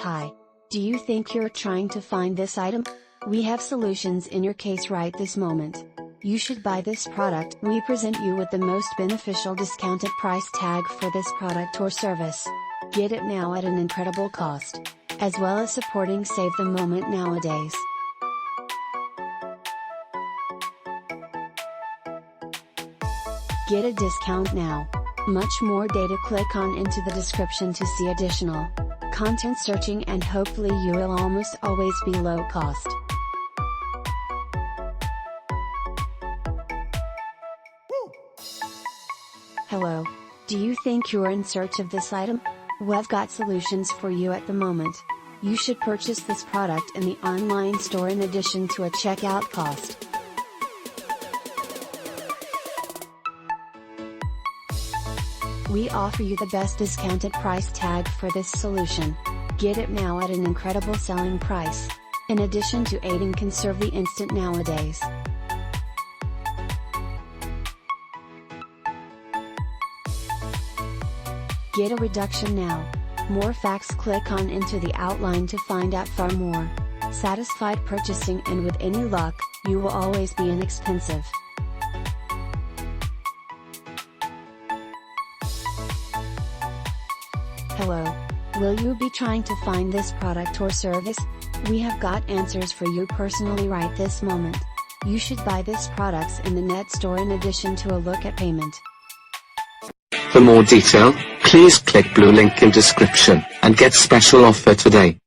Hi. Do you think you're trying to find this item? We have solutions in your case right this moment. You should buy this product. We present you with the most beneficial discounted price tag for this product or service. Get it now at an incredible cost. As well as supporting Save the Moment nowadays. Get a discount now. Much more data. Click on into the description to see additional content searching, and hopefully you will almost always be low cost. Hello. Do you think you're in search of this item? We've got solutions for you at the moment. You should purchase this product in the online store in addition to a checkout cost. We offer you the best discounted price tag for this solution. Get it now at an incredible selling price. In addition to aiding conserve the instant nowadays. Get a reduction now. More facts. Click on into the outline to find out far more. Satisfied purchasing, and with any luck, you will always be inexpensive. Hello. Will you be trying to find this product or service? We have got answers for you personally right this moment. You should buy this products in the net store in addition to a look at payment. For more detail, please click blue link in description and get special offer today.